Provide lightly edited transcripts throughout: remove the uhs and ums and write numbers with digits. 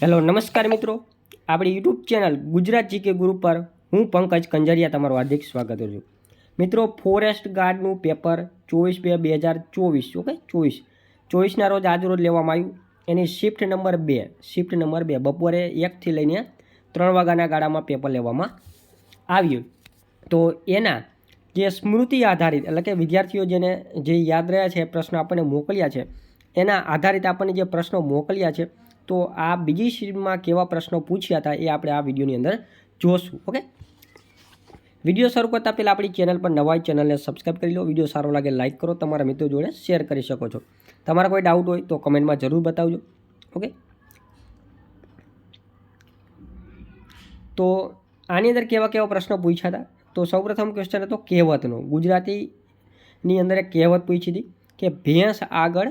Hello નમસ્કાર મિત્રો, આપણી યુટ્યુબ ચેનલ ગુજરાત જીકે ગુરુ પર હું પંકજ કંજરિયા તમારું હાર્દિક સ્વાગત કરું છું. મિત્રો, ફોરેસ્ટ ગાર્ડનું પેપર 24/2024 ઓકે 24ના રોજ આજરોજ લેવામાં આવ્યું. એની શિફ્ટ નંબર 2 બપોરે 1થી લઈને 3 વાગ્યાના ગાળામાં પેપર લેવામાં આવ્યું. તો એના જે સ્મૃતિ આધારિત એટલે કે વિદ્યાર્થીઓ જેને જે યાદ રહ્યા છે પ્રશ્નો આપણને મોકલ્યા છે એના આધારિત આપણને જે પ્રશ્નો મોકલ્યા છે તો આ બીજી શીટમાં કેવા પ્રશ્નો પૂછ્યા હતા એ આપણે આ વિડીયોની અંદર જોશું. ઓકે, વિડીયો શરૂ કરતાં પહેલાં આપણી ચેનલ પર નવા ચેનલને સબસ્ક્રાઈબ કરી લો. વિડીયો સારો લાગે લાઇક કરો, તમારા મિત્રો જોડે શેર કરી શકો છો. તમારા કોઈ ડાઉટ હોય તો કમેન્ટમાં જરૂર બતાવજો. ઓકે, તો આની અંદર કેવા કેવા પ્રશ્નો પૂછ્યા હતા તો સૌપ્રથમ ક્વેશ્ચન હતો કહેવતનો. ગુજરાતીની અંદર એક કહેવત પૂછી હતી કે ભેંસ આગળ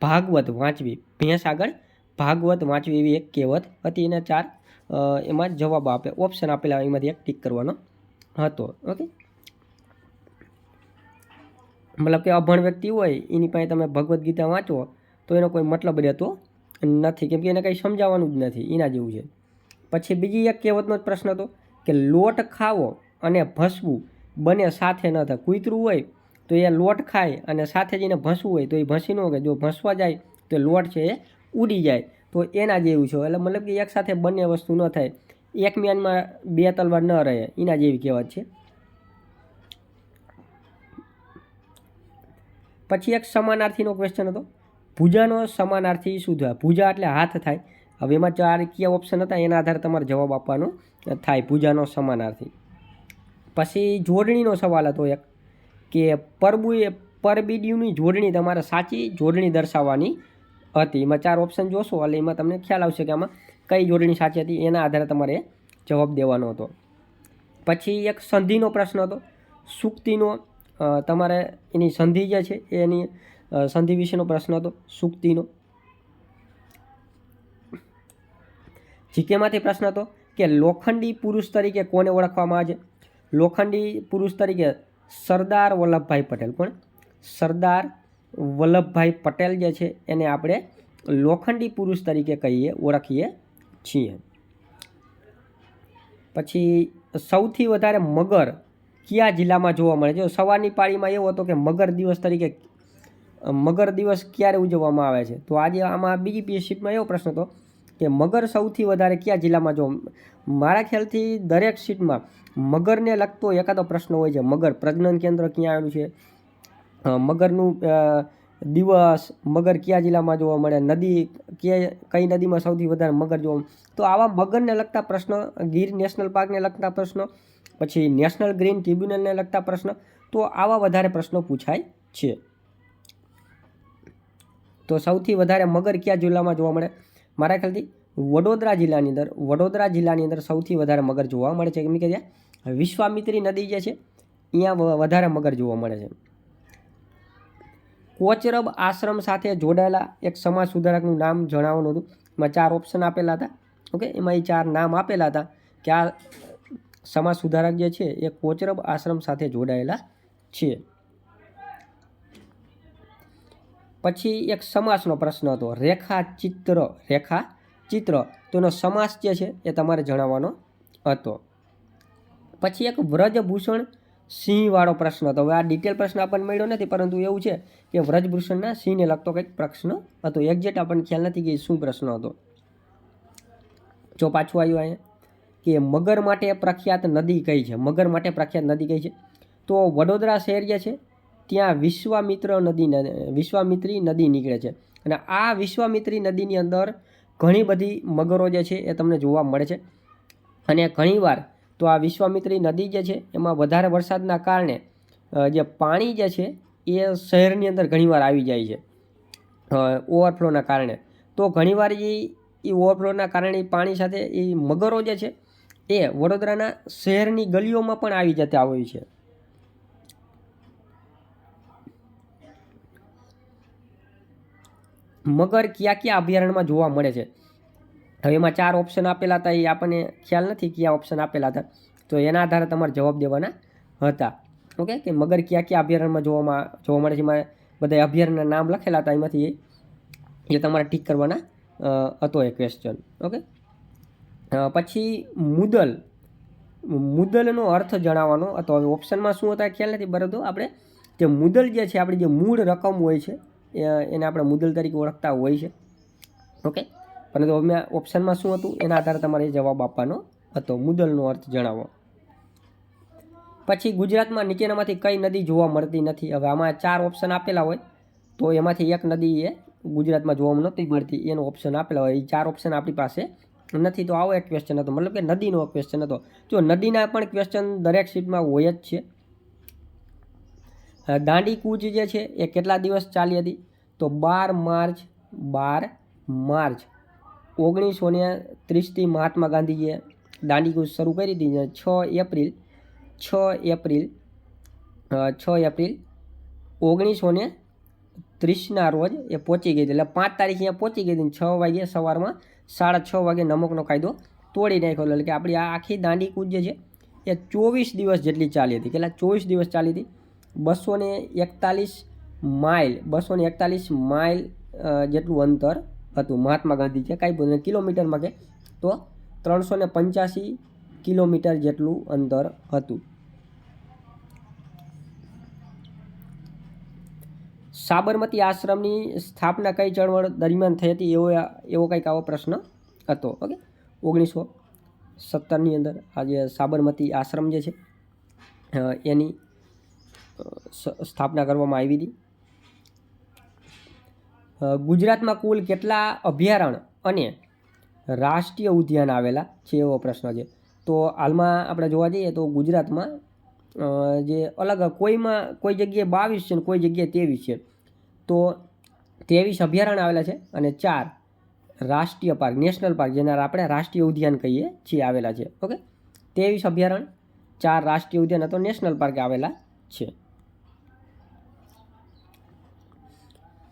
ભાગવત વાંચવી. ભેંસ આગળ ભાગવત વાંચવી એવી એક કહેવત હતી. એના 4 એમાં જવાબ આપે ઓપ્શન આપેલા, એમાંથી એક ટીક કરવાનો હતો. ઓકે, મતલબ કે અભણ વ્યક્તિ હોય એની પાસે તમે ભગવદ્ ગીતા વાંચો તો એનો કોઈ મતલબ રહેતો નથી, કેમ કે એને કંઈ સમજાવવાનું જ નથી, એના જેવું છે. પછી બીજી એક કહેવતનો જ પ્રશ્ન હતો કે લોટ ખાવો અને ભસવું બંને સાથે ન થાય. કૂતરું હોય તો એ લોટ ખાય અને સાથે જઈને ભસવું હોય તો એ ભસી ન કે જો ભસવા જાય તો લોટ છે એ ઉડી જાય. તો એના જેવું છે, એટલે મતલબ કે એક સાથે બંને વસ્તુ ન થાય, એક મ્યાનમાં 2 તલવાર ન રહે, એના જેવી કહેવત છે. પછી એક સમાનાર્થીનો ક્વેશ્ચન હતો. ભૂજાનો સમાનાર્થી શું થાય? ભૂજા એટલે હાથ થાય. હવે એમાં 4 કયા ઓપ્શન હતા એના આધારે તમારે જવાબ આપવાનો થાય ભૂજાનો સમાનાર્થી. પછી જોડણીનો સવાલ હતો એક કે પરબીડિયુંની જોડણી તમારે સાચી જોડણી દર્શાવવાની હતી. એમાં 4 ઓપ્શન જોશો એટલે એમાં તમને ખ્યાલ આવશે કે આમાં કઈ જોડણી સાચી હતી, એના આધારે તમારે જવાબ દેવાનો હતો. પછી એક સંધિનો પ્રશ્ન હતો. સૂક્તિનો તમારે એની સંધિ જે છે એની સંધિ વિશેનો પ્રશ્ન હતો સૂક્તિનો. જીકેમાંથી પ્રશ્ન હતો કે લોખંડી પુરુષ તરીકે કોને ઓળખવામાં આવે છે? લોખંડી પુરુષ તરીકે સરદાર વલ્લભભાઈ પટેલ. કોણ? સરદાર વલ્લભભાઈ પટેલ જે છે એને આપણે લોખંડી પુરુષ તરીકે ઓળખીએ છીએ. પછી સૌથી વધારે મગર કયા જિલ્લામાં જોવા મળે છે? સવારની પાળીમાં એવો હતો કે મગર દિવસ ક્યારે ઉજવવામાં આવે છે? તો આજે આમાં બીજી શીટમાં એવો પ્રશ્ન હતો કે મગર સૌથી વધારે કયા જિલ્લામાં જોવા? મારા ખ્યાલથી દરેક શીટમાં મગરને લગતો એકાદો પ્રશ્ન હોય છે. મગર પ્રજનન કેન્દ્ર ક્યાં આવેલું છે, મગરનું દિવસ, મગર કયા જિલ્લામાં જોવા મળે, નદી કઈ નદીમાં સૌથી વધારે મગર જોવા મળે. તો આવા મગરને લગતા પ્રશ્નો, ગીર નેશનલ પાર્કને લગતા પ્રશ્નો, પછી નેશનલ ગ્રીન ટ્રિબ્યુનલને લગતા પ્રશ્નો, તો આવા વધારે પ્રશ્નો પૂછાય છે. તો સૌથી વધારે મગર કયા જિલ્લામાં જોવા મળે? મારા ખ્યાલથી વડોદરા જિલ્લાની અંદર સૌથી વધારે મગર જોવા મળે છે. કેમ કે વિશ્વામિત્રી નદી જે છે અહીંયા વધારે મગર જોવા મળે છે. કોચરબ આશ્રમ સાથે જોડાયેલા એક સમાજ સુધારકનું નામ જણાવવાનું હતું. એમાં 4 ઓપ્શન આપેલા હતા. ઓકે, એમાં એ 4 નામ આપેલા હતા કે આ સમાજ સુધારક જે છે એ કોચરબ આશ્રમ સાથે જોડાયેલા છે. પછી એક સમાસનો પ્રશ્ન હતો. રેખા ચિત્ર તો એનો સમાસ જે છે એ તમારે જણાવવાનો હતો. પછી એક વ્રજભૂષણ સિંહવાળો પ્રશ્ન હતો. હવે આ ડિટેલ પ્રશ્ન આપણને મળ્યો નથી, પરંતુ એવું છે કે વ્રજભૂષણના સિંહને લગતો કંઈક પ્રશ્ન હતો. એક્ઝેક્ટ આપણને ખ્યાલ નથી કે શું પ્રશ્ન હતો. જો પાછું આવ્યું અહીંયા કે મગર માટે પ્રખ્યાત નદી કઈ છે? મગર માટે પ્રખ્યાત નદી કઈ છે? તો વડોદરા શહેર જે છે ત્યાં વિશ્વામિત્રી નદી નીકળે છે. અને આ વિશ્વામિત્રી નદીની અંદર ઘણી બધી મગરો જે છે એ તમને જોવા મળે છે. અને ઘણીવાર તો આ વિશ્વામિત્રી નદી જે છે એમાં વધારે વરસાદના કારણે જે પાણી જે છે એ શહેરની અંદર ઘણીવાર આવી જાય છે ઓવરફ્લોના કારણે. તો ઘણીવાર એ ઓવરફ્લોના કારણે પાણી સાથે એ મગરો જે છે એ વડોદરાના શહેરની ગલીઓમાં પણ આવી જતા હોય છે. મગર કયા અભયારણ્યમાં જોવા મળે છે? હવે એમાં 4 ઓપ્શન આપેલા હતા, એ આપણને ખ્યાલ નથી કયા ઓપ્શન આપેલા હતા, તો એના આધારે તમારે જવાબ દેવાના હતા. ઓકે, કે મગર કયા અભયારણ્યમાં જોવા મળે છે? એમાં બધા અભયારણ્યના નામ લખેલા હતા, એમાંથી એ તમારે ટીક કરવાના હતો એ ક્વેશ્ચન. ઓકે, પછી મુદલનો અર્થ જણાવવાનો હતો. હવે ઓપ્શનમાં શું હતા ખ્યાલ નથી, બરાબર. આપણે જે મુદલ જે છે, આપણી જે મૂળ રકમ હોય છે એને આપણે મુદલ તરીકે ઓળખતા હોય છે. ઓકે, પરંતુ હવે ઓપ્શનમાં શું હતું એના આધારે તમારે જવાબ આપવાનો હતો. મુદલનો અર્થ જણાવો. પછી ગુજરાતમાં નીચેનામાંથી કઈ નદી જોવા મળતી નથી. હવે આમાં 4 ઓપ્શન આપેલા હોય તો એમાંથી એક નદી એ ગુજરાતમાં જોવા નથી મળતી, એનો ઓપ્શન આપેલા હોય. એ 4 ઓપ્શન આપણી પાસે નથી, તો આવો એક ક્વેશ્ચન હતો, મતલબ કે નદીનો ક્વેશ્ચન હતો. જો નદીના પણ ક્વેશ્ચન દરેક સીટમાં હોય જ છે. દાંડી કૂચ જે છે એ કેટલા દિવસ ચાલી હતી? તો 12 માર્ચ 1930થી મહાત્મા ગાંધીજીએ દાંડી કૂચ શરૂ કરી હતી. 6 એપ્રિલ 1930ના રોજ એ પહોંચી ગઈ હતી. એટલે 5 તારીખે અહીંયા પહોંચી ગઈ હતી. 6 વાગે સવારમાં 6:30 વાગે નમકનો કાયદો તોડી નાખ્યો. એટલે કે આપણી આ આખી દાંડી કૂચ જે છે એ 24 દિવસ જેટલી ચાલી હતી. કેટલા? 24 દિવસ ચાલી હતી. 241 માઇલ જેટલું અંતર હતું. મહાત્મા ગાંધી છે કાંઈ બોલે કિલોમીટરમાં કે તો 385 કિલોમીટર જેટલું અંતર હતું. સાબરમતી આશ્રમની સ્થાપના કઈ ચળવળ દરમિયાન થઈ હતી? એવો કંઈક આવો પ્રશ્ન હતો. ઓકે, 1917ની અંદર આ જે સાબરમતી આશ્રમ જે છે એની સ્થાપના કરવામાં આવી હતી. ગુજરાતમાં કુલ કેટલા અભયારણ્ય અને રાષ્ટ્રીય ઉદ્યાન આવેલા છે? એવો પ્રશ્ન છે. તો હાલમાં આપણે જોવા જઈએ તો ગુજરાતમાં જે અલગ કોઈ જગ્યાએ 22 છે ને કોઈ જગ્યાએ 23 છે. તો 23 અભયારણ્ય આવેલા છે અને 4 રાષ્ટ્રીય પાર્ક, નેશનલ પાર્ક, જેને આપણે રાષ્ટ્રીય ઉદ્યાન કહીએ છીએ, આવેલા છે. ઓકે, 23 અભયારણ્ય, 4 રાષ્ટ્રીય ઉદ્યાન અથવા નેશનલ પાર્ક આવેલા છે.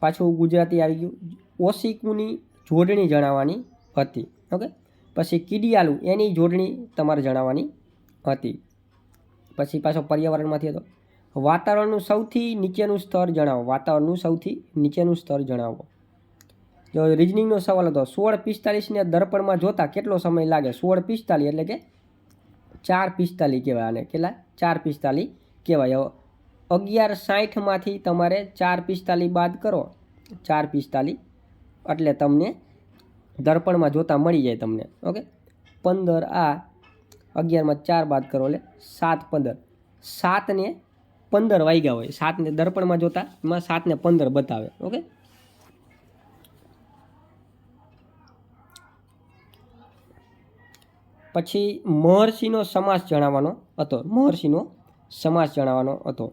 પાછું ગુજરાતી આવી ગયું. ઓશિકુની જોડણી જણાવવાની હતી. ઓકે, પછી કીડિયાલુ એની જોડણી તમારે જણાવવાની હતી. પછી પાછો પર્યાવરણમાંથી હતો. વાતાવરણનું સૌથી નીચેનું સ્તર જણાવો. વાતાવરણનું સૌથી નીચેનું સ્તર જણાવો. જો રિઝનિંગનો સવાલ હતો. 16:45ને દર્પણમાં જોતા કેટલો સમય લાગે? 16:45 એટલે કે 4:45 કહેવાય આને. કેટલા? 4:45 કહેવાય. 11:60માંથી તમારે 4:45 બાદ કરો, 4:45 એટલે તમને દર્પણમાં જોતા મળી જાય તમને. ઓકે, 15 આ 11માં 4 બાદ કરો એટલે 7:15. 7:15 વાગ્યા હોય. 7ને દર્પણમાં જોતા એમાં 7:15 બતાવે. ઓકે, પછી મહર્ષિનો સમાસ જણાવવાનો હતો. મહર્ષિનો સમાસ જણાવવાનો હતો.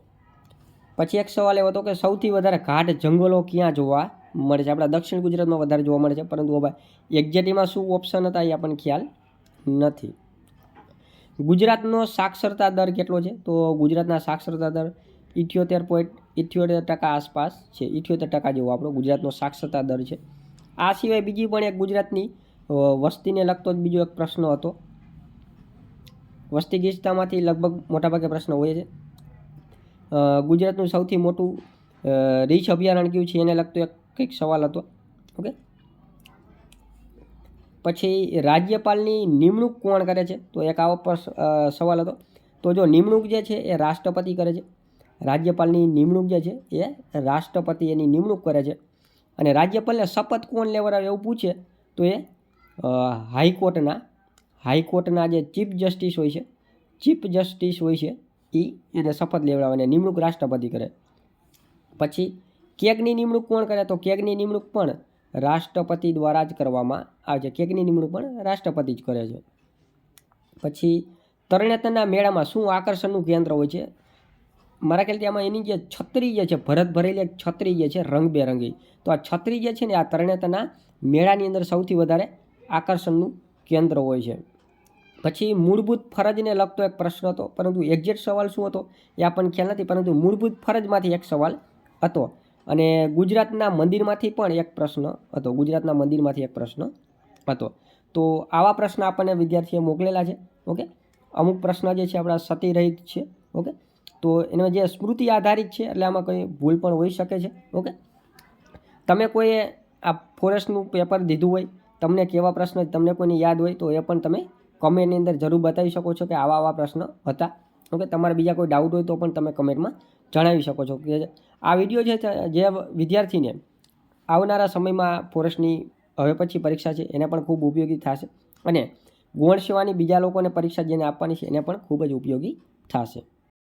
પછી એક સવાલ એવો હતો કે સૌથી વધારે ઘાટ જંગલો ક્યાં જોવા મળે છે? આપણા દક્ષિણ ગુજરાતમાં વધારે જોવા મળે છે, પરંતુ હવે એક્ઝેક્ટમાં શું ઓપ્શન હતા એ આપણને ખ્યાલ નથી. ગુજરાતનો સાક્ષરતા દર કેટલો છે? તો ગુજરાતના સાક્ષરતા દર 78.78% આસપાસ છે. 78% જેવો આપણો ગુજરાતનો સાક્ષરતા દર છે. આ સિવાય બીજી પણ એક ગુજરાતની વસ્તીને લગતો જ બીજો એક પ્રશ્ન હતો. વસ્તી ગીચતામાંથી લગભગ મોટાભાગે પ્રશ્ન હોય છે. ગુજરાતનું સૌથી મોટું રીંછ અભયારણ્ય કયું છે એને લગતો એક કંઈક સવાલ હતો. ઓકે, પછી રાજ્યપાલની નિમણૂક કોણ કરે છે? તો એક આવો સવાલ હતો. તો જો નિમણૂક જે છે એ રાષ્ટ્રપતિ કરે છે. રાજ્યપાલની નિમણૂક જે છે એ રાષ્ટ્રપતિ એની નિમણૂક કરે છે. અને રાજ્યપાલને શપથ કોણ લેવડાવે એવું પૂછે તો એ હાઈકોર્ટના જે ચીફ જસ્ટિસ હોય છે એને શપથ લેવડાવે અને નિમણૂક રાષ્ટ્રપતિ કરે. પછી કેગની નિમણૂક કોણ કરે? તો કેગની નિમણૂક પણ રાષ્ટ્રપતિ દ્વારા જ કરવામાં આવે છે. કેગની નિમણૂક પણ રાષ્ટ્રપતિ જ કરે છે. પછી તરણેતરના મેળામાં શું આકર્ષણનું કેન્દ્ર હોય છે? મારા ખ્યાલથી આમાં એની જે છત્રી જે છે, ભરત ભરેલી એક છત્રી જે છે રંગબેરંગી, તો આ છત્રી જે છે ને આ તરણેતરના મેળાની અંદર સૌથી વધારે આકર્ષણનું કેન્દ્ર હોય છે. પછી મૂળભૂત ફરજને લગતો એક પ્રશ્ન હતો, પરંતુ એક્ઝેક્ટ સવાલ શું હતો એ આપણને ખ્યાલ નથી, પરંતુ મૂળભૂત ફરજમાંથી એક સવાલ હતો. અને ગુજરાતના મંદિરમાંથી પણ એક પ્રશ્ન હતો. ગુજરાતના મંદિરમાંથી એક પ્રશ્ન હતો. તો આવા પ્રશ્ન આપણને વિદ્યાર્થીએ મોકલેલા છે. ઓકે, અમુક પ્રશ્ન જે છે આપણા સતી રહિત છે. ઓકે, તો એનો જે સ્મૃતિ આધારિત છે એટલે આમાં કંઈ ભૂલ પણ હોઈ શકે છે. ઓકે, તમે કોઈ આ ફોરેસ્ટનું પેપર દીધું હોય, તમને કેવા પ્રશ્ન તમને કોઈને યાદ હોય તો એ પણ તમે કમેન્ટની અંદર જરૂર બતાવી શકો છો કે આવા આવા પ્રશ્ન હતા. ઓકે, તમારે બીજા કોઈ ડાઉટ હોય તો પણ તમે કમેન્ટમાં જણાવી શકો છો કે આ વિડીયો છે જે વિદ્યાર્થીને આવનારા સમયમાં ફોરેસ્ટની હવે પછી પરીક્ષા છે એને પણ ખૂબ ઉપયોગી થશે અને ગૌણ સેવાની બીજા લોકોને પરીક્ષા જેને આપવાની છે એને પણ ખૂબ જ ઉપયોગી થશે.